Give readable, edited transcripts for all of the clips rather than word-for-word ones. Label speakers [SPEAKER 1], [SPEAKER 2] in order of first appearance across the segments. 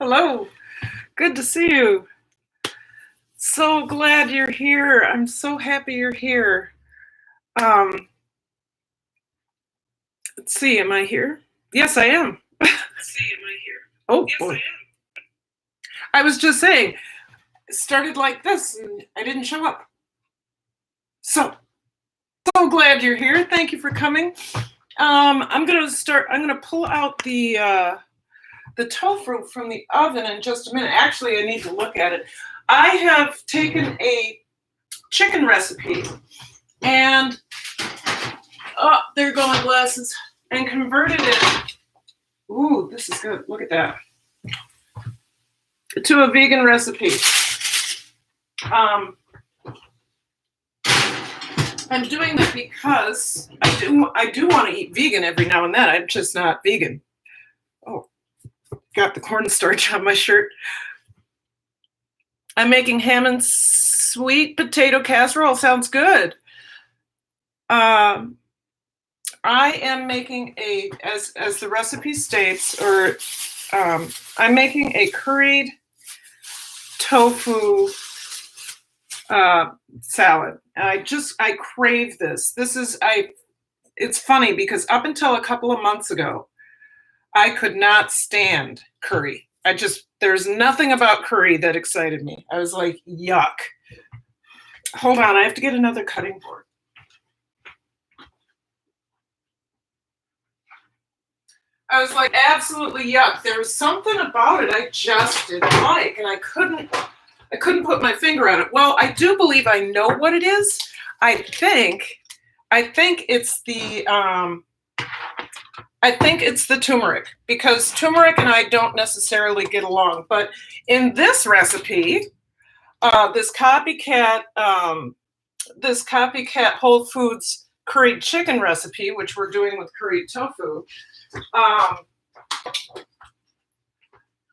[SPEAKER 1] Hello. Good to see you. So glad you're here. I'm so happy you're here. Let's see, am I here? Yes, I am. Oh, boy. I was just saying, it started like this and I didn't show up. So glad you're here. Thank you for coming. I'm gonna pull out the tofu from the oven in just a minute. Actually, I need to look at it. I have taken a chicken recipe and there go my glasses, and converted it. Ooh, this is good. Look at that. To a vegan recipe. I'm doing that because I do want to eat vegan every now and then. I'm just not vegan. Oh, got the cornstarch on my shirt. I'm making ham and sweet potato casserole. Sounds good. I am making as the recipe states, I'm making a curried tofu salad. I crave this. It's funny because up until a couple of months ago, I could not stand curry. There's nothing about curry that excited me. I was like, yuck. Hold on, I have to get another cutting board. I was like, absolutely yuck. There was something about it I just didn't like, and I couldn't put my finger on it. Well, I do believe I know what it is. I think it's the turmeric, because turmeric and I don't necessarily get along. But in this recipe, this Copycat Whole Foods curried chicken recipe, which we're doing with curried tofu,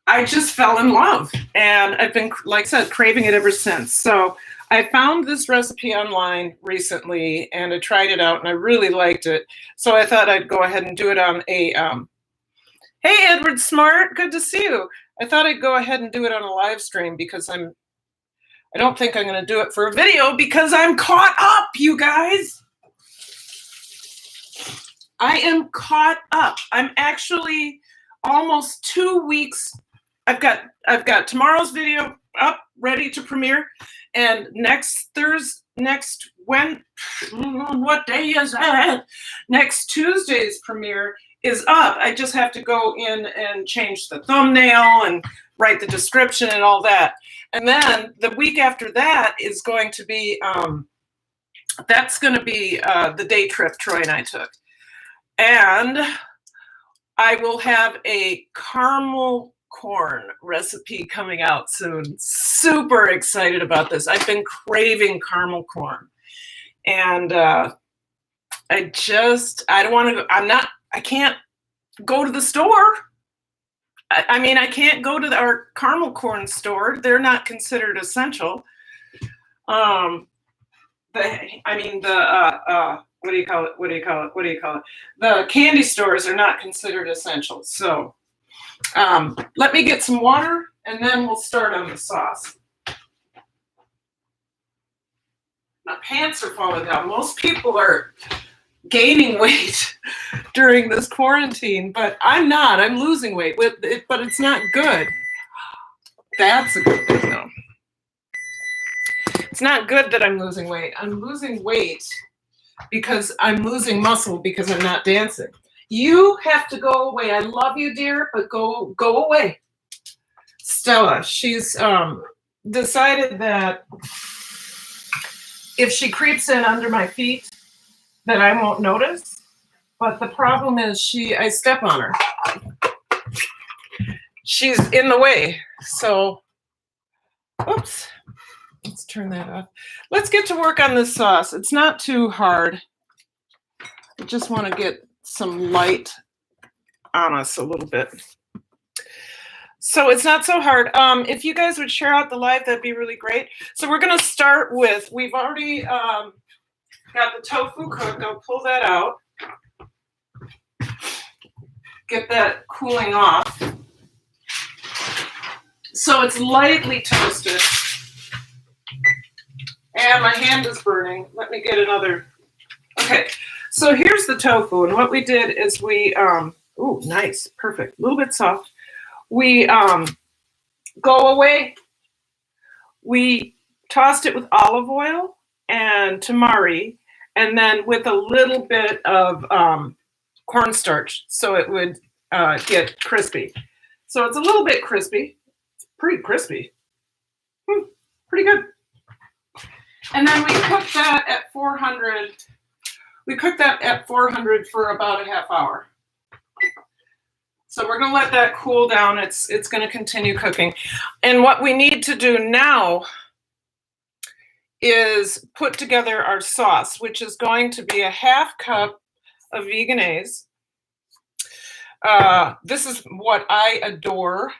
[SPEAKER 1] I just fell in love, and I've been, like I said, craving it ever since. So I found this recipe online recently, and I tried it out, and I really liked it. So I thought I'd go ahead and do it on a, hey, Edward Smart, good to see you. I thought I'd go ahead and do it on a live stream because I don't think I'm going to do it for a video because I'm caught up, you guys. I am caught up. I'm actually almost 2 weeks. I've got tomorrow's video up, ready to premiere, and what day is that? Next Tuesday's premiere is up. I just have to go in and change the thumbnail and write the description and all that. And then the week after that is going to be the day trip Troy and I took. And I will have a caramel corn recipe coming out soon. Super excited about this. I've been craving caramel corn. And I can't go to the store. I can't go to our caramel corn store. They're not considered essential. What do you call it? The candy stores are not considered essential. So let me get some water, and then we'll start on the sauce. My pants are falling down. Most people are gaining weight during this quarantine, but I'm not. I'm losing weight, but it's not good. That's a good thing, though. It's not good that I'm losing weight. I'm losing weight because I'm losing muscle because I'm not dancing. You have to go away. I love you, dear, but go away. Stella, she's decided that if she creeps in under my feet, that I won't notice. But the problem is I step on her. She's in the way. So, oops. Let's turn that off. Let's get to work on this sauce. It's not too hard. I just want to get some light on us a little bit. So it's not so hard. If you guys would share out the live, that'd be really great. So we're going to start with, we've already got the tofu cooked. I'll pull that out. Get that cooling off. So it's lightly toasted. And my hand is burning. Let me get another. Okay, so here's the tofu. And what we did is we, ooh, nice, perfect, a little bit soft. We go away. We tossed it with olive oil and tamari, and then with a little bit of cornstarch so it would get crispy. So it's a little bit crispy. It's pretty crispy. Pretty good. And then we cook that at 400. We cook that at 400 for about a half hour. So we're going to let that cool down. It's going to continue cooking. And what we need to do now is put together our sauce, which is going to be a half cup of veganaise. This is what I adore.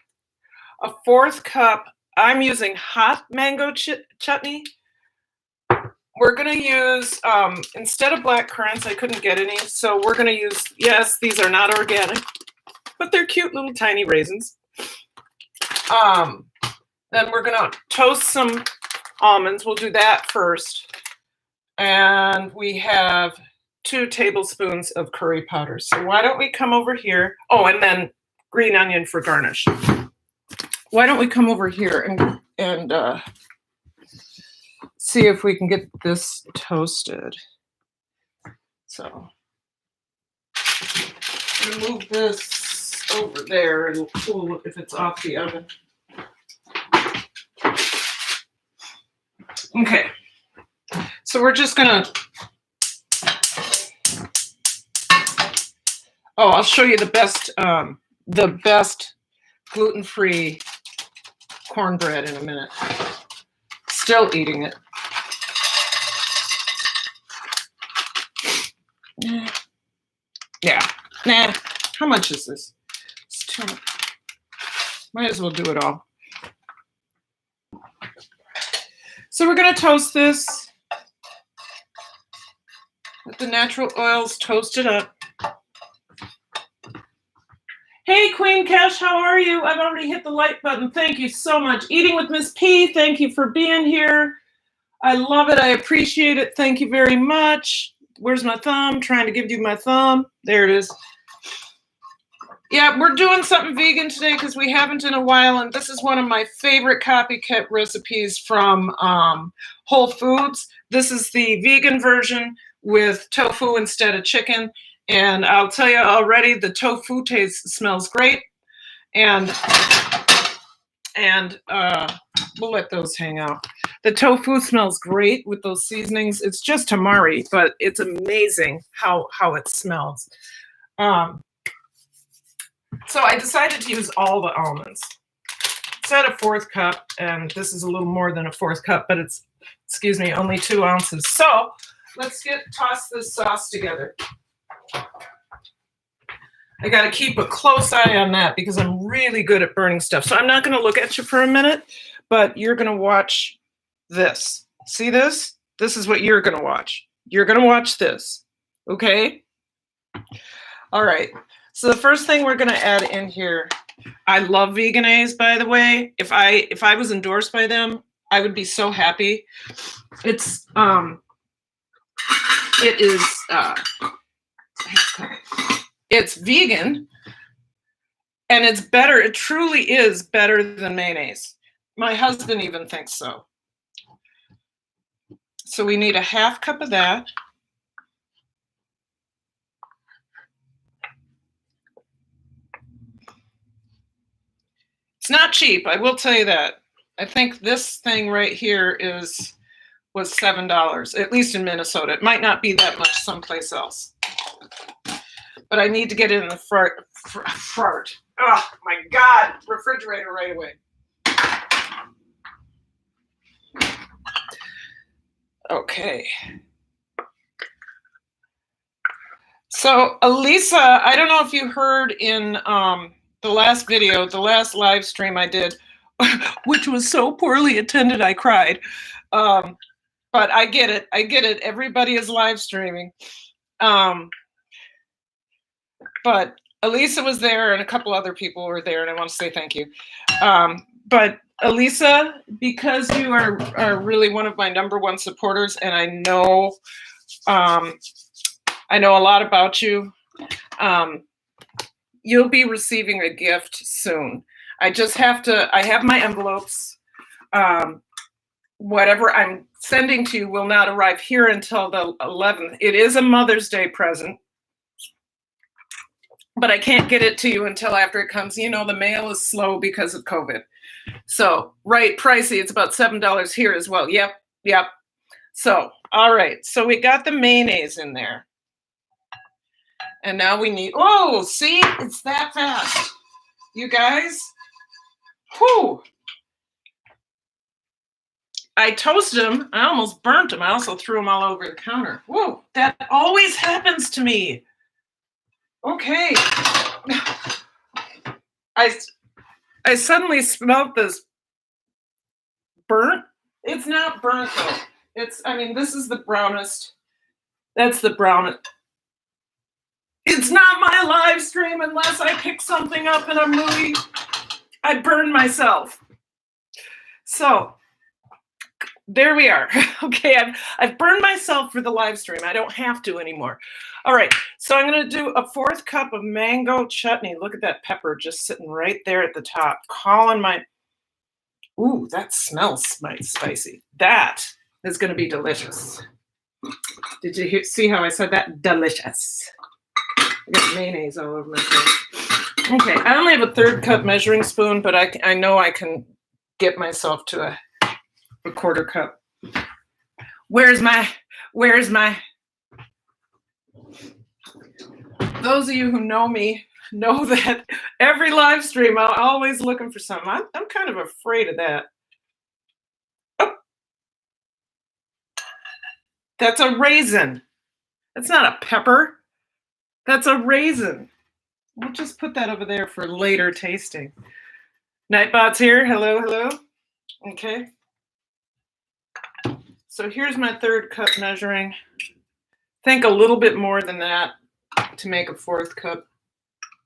[SPEAKER 1] A fourth cup. I'm using hot mango chutney. We're going to use, instead of black currants, I couldn't get any, so we're going to use, yes, these are not organic, but they're cute little tiny raisins. Then we're going to toast some almonds. We'll do that first. And we have 2 tablespoons of curry powder. So why don't we come over here? Oh, and then green onion for garnish. Why don't we come over here and see if we can get this toasted. So I'm going to move this over there. It'll cool if it's off the oven. Okay. So we're just going to, oh, I'll show you the best gluten-free cornbread in a minute. Still eating it. Yeah. Nah. How much is this? It's too much. Might as well do it all. So we're going to toast this. Let the natural oils toast it up. Hey, Queen Cash, how are you? I've already hit the like button. Thank you so much. Eating with Miss P, thank you for being here. I love it. I appreciate it. Thank you very much. Where's my thumb? Trying to give you my thumb. There it is. Yeah, we're doing something vegan today because we haven't in a while, and this is one of my favorite Copycat recipes from Whole Foods. This is the vegan version with tofu instead of chicken. And I'll tell you already, the tofu smells great. And we'll let those hang out. The tofu smells great with those seasonings. It's just tamari, but it's amazing how it smells. So I decided to use all the almonds. It's at a 1/4 cup, and this is a little more than a 1/4 cup, but it's, excuse me, only 2 ounces. So let's toss this sauce together. I got to keep a close eye on that because I'm really good at burning stuff. So I'm not going to look at you for a minute, but you're going to watch this. See this? This is what you're going to watch. You're going to watch this. Okay? All right. So the first thing we're going to add in here, I love Veganize, by the way. If I was endorsed by them, I would be so happy. It's it's vegan, and it's better. It truly is better than mayonnaise. My husband even thinks so. So we need a 1/2 cup of that. It's not cheap, I will tell you that. I think this thing right here was $7, at least in Minnesota. It might not be that much someplace else. But I need to get it in the front. Oh my God, refrigerator right away. Okay. So Elisa, I don't know if you heard in the last video, the last live stream I did, which was so poorly attended I cried. But I get it. I get it. Everybody is live streaming. But Elisa was there and a couple other people were there, and I want to say thank you. But Elisa, because you are really one of my #1 supporters, and I know a lot about you, you'll be receiving a gift soon. I have my envelopes. Whatever I'm sending to you will not arrive here until the 11th. It is a Mother's Day present, but I can't get it to you until after it comes. You know, the mail is slow because of COVID. So, right, pricey. It's about $7 here as well. Yep. So, all right. So we got the mayonnaise in there. And now we need, oh, see, it's that fast. You guys, whew. I toasted them. I almost burnt them. I also threw them all over the counter. Whoa, that always happens to me. Okay. I suddenly smelled this burnt. It's not burnt though. This is the brownest. That's the brownest. It's not my live stream unless I pick something up in a movie. I burn myself. So there we are. Okay, I've burned myself for the live stream. I don't have to anymore. All right, so I'm going to do a 4th cup of mango chutney. Look at that pepper just sitting right there at the top. Ooh, that smells spicy. That is going to be delicious. Did you see how I said that? Delicious. I got mayonnaise all over my face. Okay, I only have a 3rd cup measuring spoon, but I know I can get myself to a 1/4 cup. Where's my those of you who know me know that every live stream I'm always looking for something. I'm kind of afraid of that. Oh. That's a raisin. That's not a pepper. That's a raisin. We'll just put that over there for later tasting. Nightbot's here. Hello. Okay. So here's my 3rd cup measuring. Think a little bit more than that to make a 4th cup.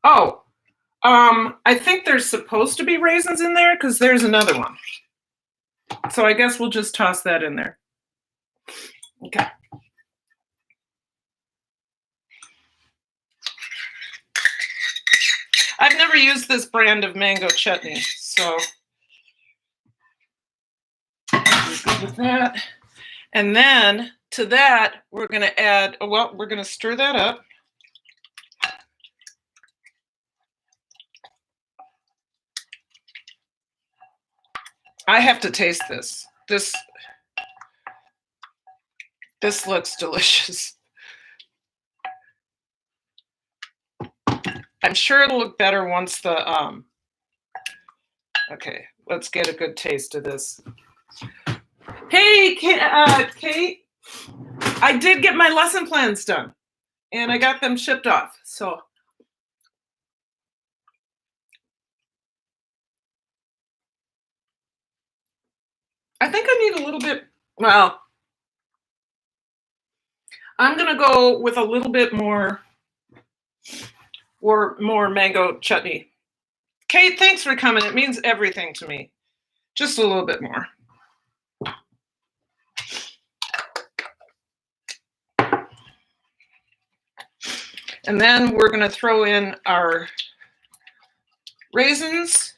[SPEAKER 1] Oh, I think there's supposed to be raisins in there because there's another one. So I guess we'll just toss that in there. Okay. I've never used this brand of mango chutney, so good with that. And then to that, we're going to add, we're going to stir that up. I have to taste this. This looks delicious. I'm sure it'll look better once the, okay, let's get a good taste of this. Hey, Kate, I did get my lesson plans done, and I got them shipped off, so. I think I need a little bit, well, I'm going to go with a little bit more mango chutney. Kate, thanks for coming. It means everything to me. Just a little bit more. And then we're going to throw in our raisins,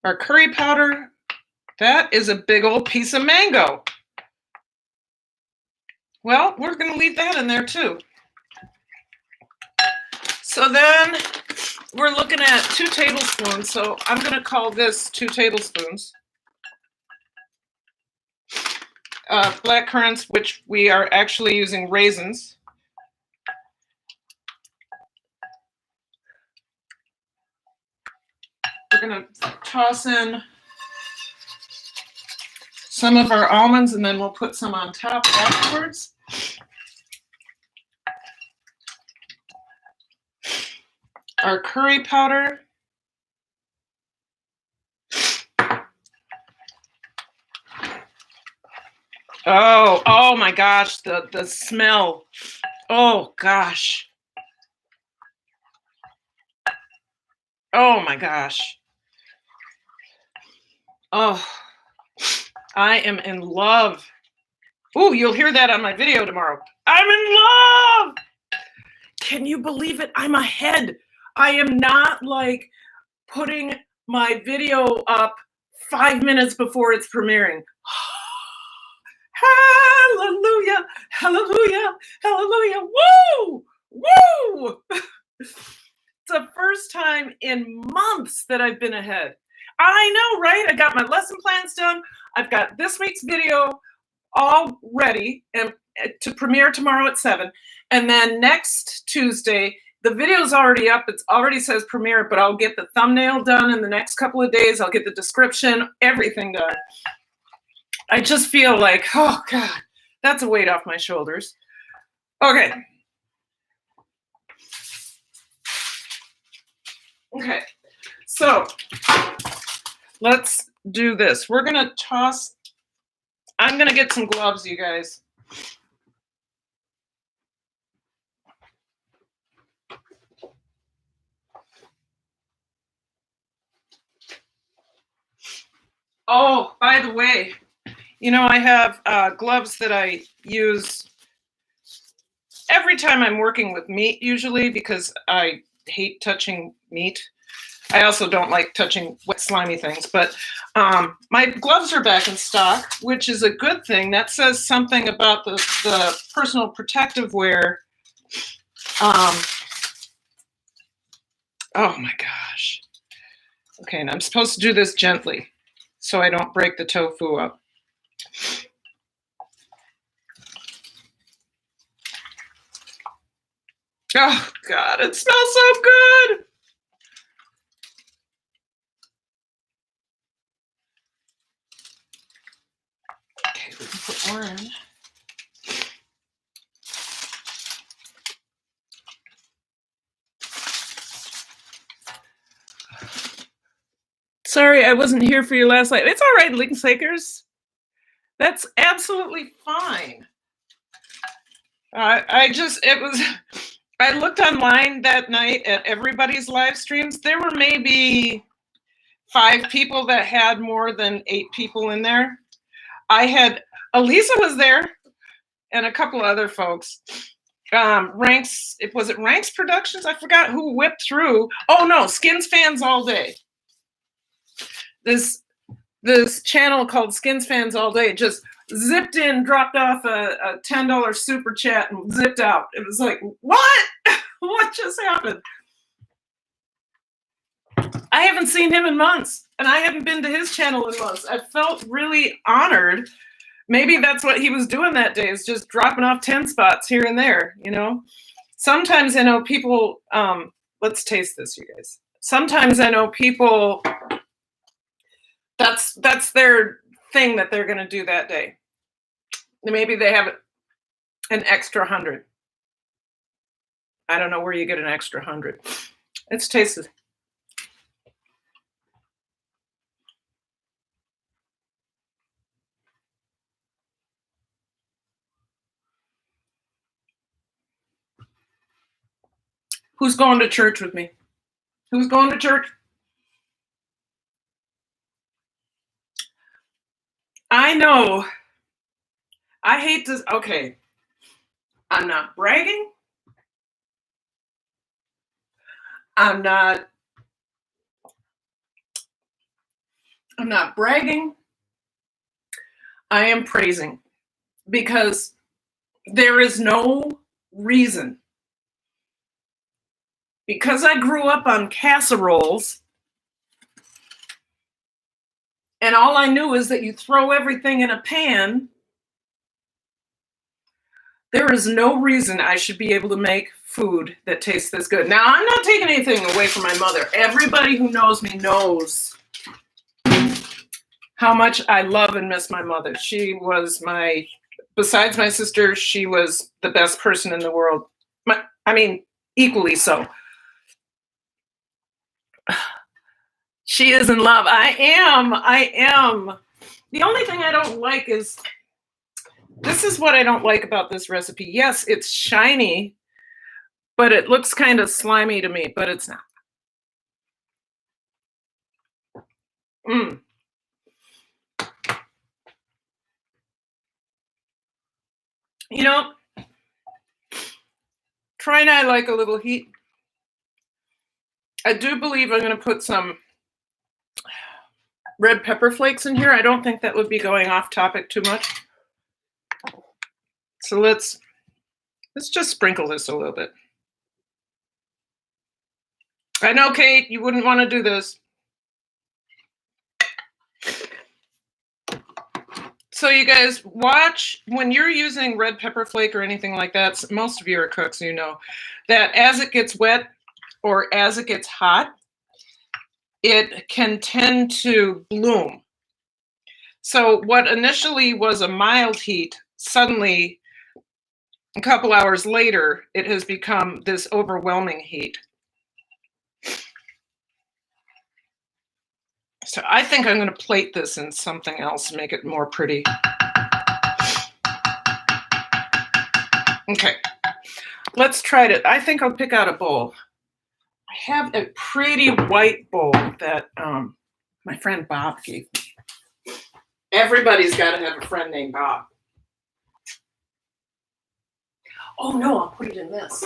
[SPEAKER 1] our curry powder. That is a big old piece of mango. Well, we're going to leave that in there too. So then we're looking at 2 tablespoons. So I'm going to call this 2 tablespoons. Black currants, which we are actually using raisins. We're going to toss in some of our almonds, and then we'll put some on top afterwards. Our curry powder. Oh my gosh, the smell. Oh gosh. Oh my gosh. Oh, I am in love. Ooh, you'll hear that on my video tomorrow. I'm in love. Can you believe it? I'm ahead. I am not like putting my video up 5 minutes before it's premiering. Hallelujah, hallelujah, hallelujah. Woo, woo. It's the first time in months that I've been ahead. I know, right? I got my lesson plans done. I've got this week's video all ready and to premiere tomorrow at 7. And then next Tuesday, the video's already up. It already says premiere, but I'll get the thumbnail done in the next couple of days. I'll get the description, everything done. I just feel like, oh God, that's a weight off my shoulders. Okay. Okay, so let's do this. We're gonna toss, I'm gonna get some gloves, you guys. Oh, by the way, you know, I have gloves that I use every time I'm working with meat, usually, because I hate touching meat. I also don't like touching wet, slimy things, but my gloves are back in stock, which is a good thing. That says something about the personal protective wear. Oh my gosh. Okay, and I'm supposed to do this gently so I don't break the tofu up. Oh God, it smells so good. Okay, we can put more in. Sorry, I wasn't here for your last light. It's all right, Linksakers. That's absolutely fine. I looked online that night at everybody's live streams. There were maybe 5 people that had more than 8 people in there. Elisa was there and a couple of other folks. Ranks Productions? I forgot who whipped through. Oh no, Skins Fans All Day. This channel called Skins Fans All Day just zipped in, dropped off a $10 super chat and zipped out. It was like, what? What just happened? I haven't seen him in months, and I haven't been to his channel in months. I felt really honored. Maybe that's what he was doing that day, is just dropping off 10 spots here and there, you know? Sometimes I know people, let's taste this, you guys. Sometimes I know people, that's their thing that they're gonna do that day. Maybe they have an extra 100. I don't know where you get an extra 100. Let's taste it. Who's going to church with me? Who's going to church? I know. I hate this. Okay. I'm not bragging. I'm not bragging. I am praising, because there is no reason. Because I grew up on casseroles, and all I knew is that you throw everything in a pan, there is no reason I should be able to make food that tastes this good. Now, I'm not taking anything away from my mother. Everybody who knows me knows how much I love and miss my mother. She was besides my sister, she was the best person in the world. Equally so. She is in love. I am. The only thing I don't like is, this is what I don't like about this recipe. Yes, it's shiny, but it looks kind of slimy to me, but it's not. Mm. You know, Troy and I like a little heat. I do believe I'm going to put some red pepper flakes in here. I don't think that would be going off topic too much. So let's just sprinkle this a little bit. I know, Kate, you wouldn't want to do this. So you guys watch, when you're using red pepper flake or anything like that, most of you are cooks, you know, that as it gets wet or as it gets hot, it can tend to bloom. So what initially was a mild heat, suddenly a couple hours later, it has become this overwhelming heat. So I think I'm going to plate this in something else and make it more pretty. Okay, let's try it. I think I'll pick out a bowl. I have a pretty white bowl that my friend Bob gave me. Everybody's got to have a friend named Bob. Oh no, I'll put it in this.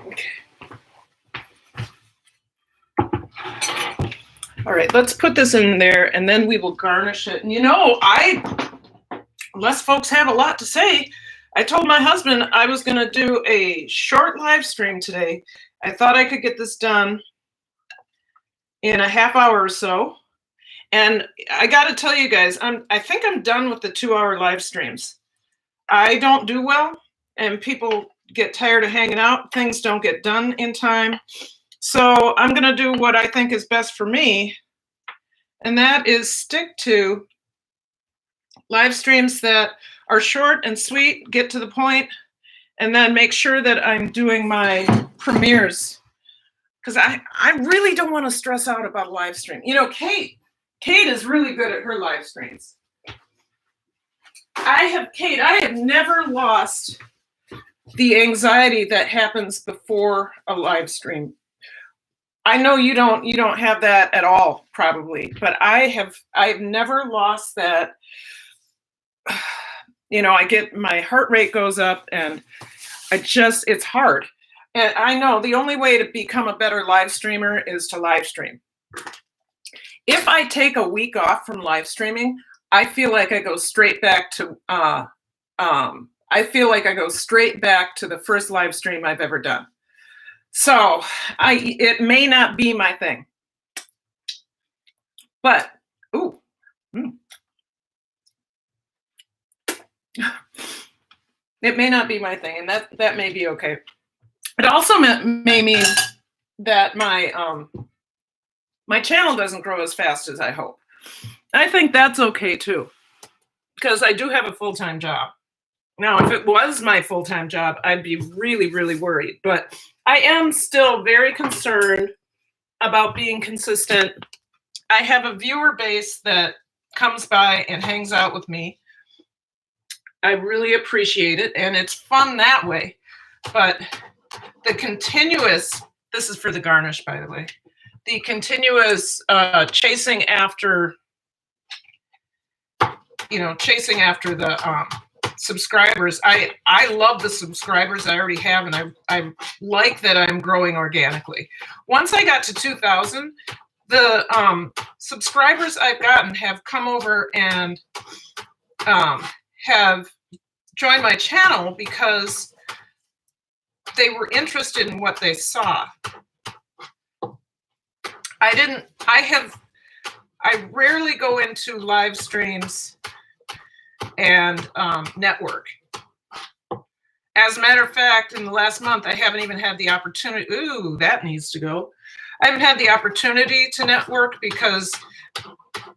[SPEAKER 1] Okay. All right, let's put this in there and then we will garnish it. And you know, unless folks have a lot to say, I told my husband I was going to do a short live stream today. I thought I could get this done in a half hour or so. And I got to tell you guys, I think I'm done with the 2-hour live streams. I don't do well, and people get tired of hanging out. Things don't get done in time. So I'm going to do what I think is best for me, and that is stick to live streams that are short and sweet, get to the point, and then make sure that I'm doing my premieres, because I really don't want to stress out about a live stream. You know, Kate is really good at her live streams. I have never lost the anxiety that happens before a live stream. I know you don't have that at all, probably, but I've never lost that. You know, my heart rate goes up and it's hard. And I know the only way to become a better live streamer is to live stream. If I take a week off from live streaming, I feel like I go straight back to the first live stream I've ever done. So it may not be my thing, but it may not be my thing, and that may be okay. It also may mean that my channel doesn't grow as fast as I hope. I think that's okay too, because I do have a full-time job. Now, if it was my full-time job, I'd be really, really worried. But I am still very concerned about being consistent. I have a viewer base that comes by and hangs out with me. I really appreciate it, and it's fun that way. But the continuous, this is for the garnish, by the way, the continuous chasing after the subscribers. I love the subscribers I already have, and I like that I'm growing organically. Once I got to 2,000, the subscribers I've gotten have come over and have joined my channel because they were interested in what they saw. I rarely go into live streams and network. As a matter of fact, in the last month, I haven't even had the opportunity. Ooh, that needs to go. I haven't had the opportunity to network because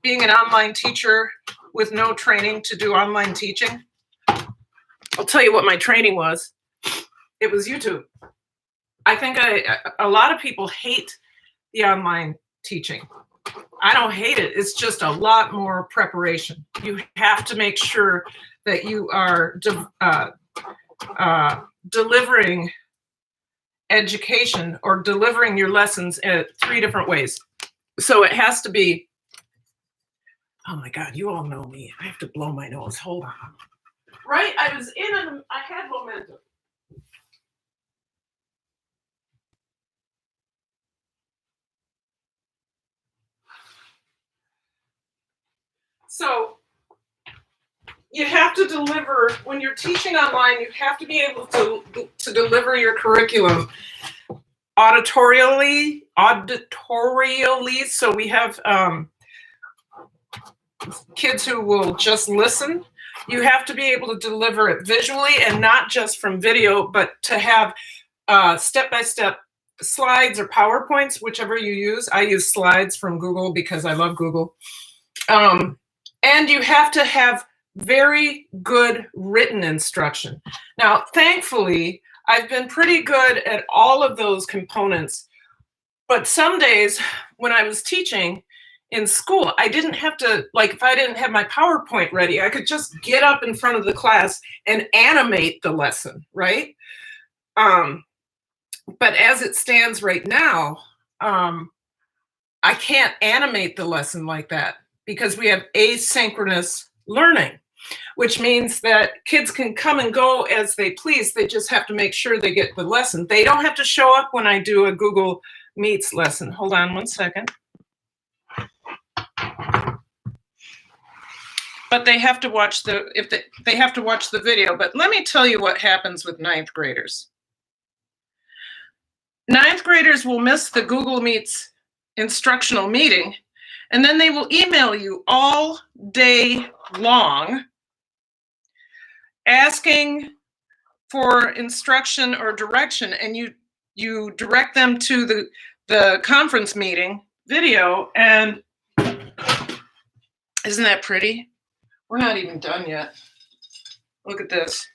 [SPEAKER 1] being an online teacher with no training to do online teaching, I'll tell you what my training was. It was YouTube. I think a lot of people hate the online teaching. I don't hate it. It's just a lot more preparation. You have to make sure that you are delivering education or delivering your lessons in 3 different ways. So it has to be, oh my God, you all know me. I have to blow my nose. Hold on. Right? I had momentum. So you have to deliver, when you're teaching online, you have to be able to deliver your curriculum auditorially. So we have kids who will just listen. You have to be able to deliver it visually, and not just from video, but to have step-by-step slides or PowerPoints, whichever you use. I use slides from Google because I love Google. And you have to have very good written instruction. Now, thankfully, I've been pretty good at all of those components, but some days when I was teaching in school, I didn't have to, like, if I didn't have my PowerPoint ready, I could just get up in front of the class and animate the lesson, right? But as it stands right now, I can't animate the lesson like that because we have asynchronous learning, which means that kids can come and go as they please. They just have to make sure they get the lesson. They don't have to show up when I do a Google Meets lesson. Hold on one second. But they have to watch they have to watch the video. But let me tell you what happens with 9th graders. 9th graders will miss the Google Meets instructional meeting, and then they will email you all day long asking for instruction or direction, and you direct them to the conference meeting video. And isn't that pretty? We're not even done yet. Look at this.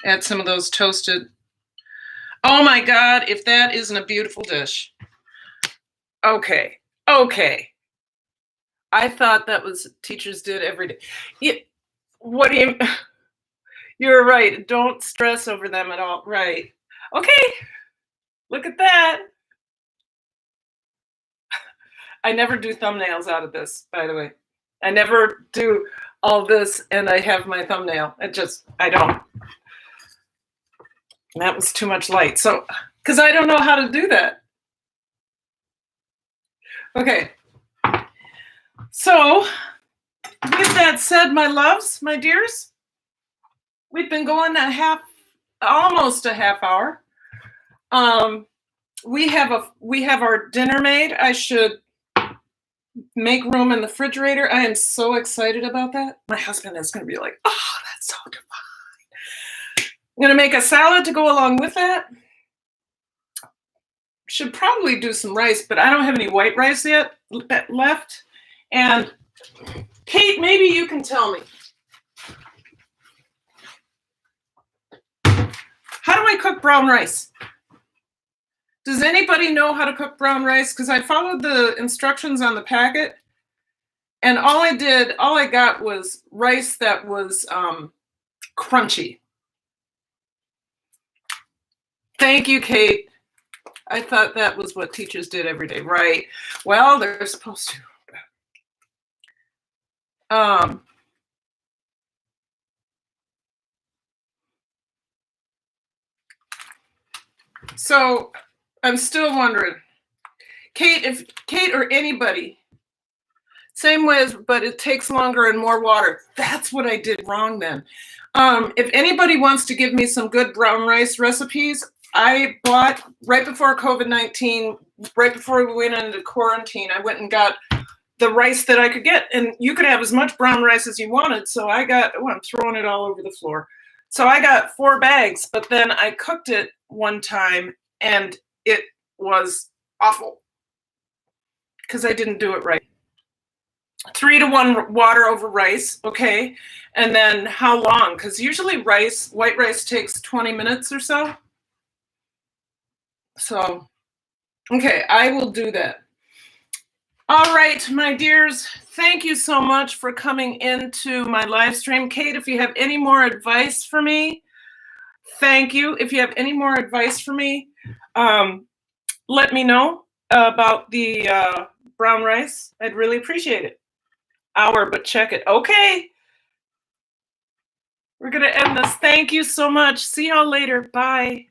[SPEAKER 1] Add some of those toasted. Oh my God, if that isn't a beautiful dish. Okay. I thought that was teachers did every day. What do you, you're right. Don't stress over them at all. Right. Okay. Look at that. I never do thumbnails out of this, by the way. I never do all this and I have my thumbnail. I don't. That was too much light. So, because I don't know how to do that. Okay. So, with that said, my loves, my dears, we've been going almost a half hour. We have our dinner made. I should make room in the refrigerator. I am so excited about that. My husband is going to be like, oh, that's so divine. I'm going to make a salad to go along with that. Should probably do some rice, but I don't have any white rice yet left. And Kate, maybe you can tell me. How do I cook brown rice? Does anybody know how to cook brown rice? Because I followed the instructions on the packet, and all I got was rice that was crunchy. Thank you, Kate. I thought that was what teachers did every day. Right. Well, they're supposed to. So I'm still wondering, Kate, if Kate or anybody, same way but it takes longer and more water. That's what I did wrong then. If anybody wants to give me some good brown rice recipes, I bought right before COVID-19, right before we went into quarantine, I went and got the rice that I could get, and you could have as much brown rice as you wanted. So I got, I'm throwing it all over the floor. So I got 4 bags, but then I cooked it one time and it was awful because I didn't do it right. 3-to-1 water over rice, okay? And then how long? Because usually white rice takes 20 minutes or so. So, okay, I will do that. All right, my dears, thank you so much for coming into my live stream. Kate, if you have any more advice for me, thank you. If you have any more advice for me, let me know about the brown rice. I'd really appreciate it. Hour, but check it. Okay. We're going to end this. Thank you so much. See y'all later. Bye.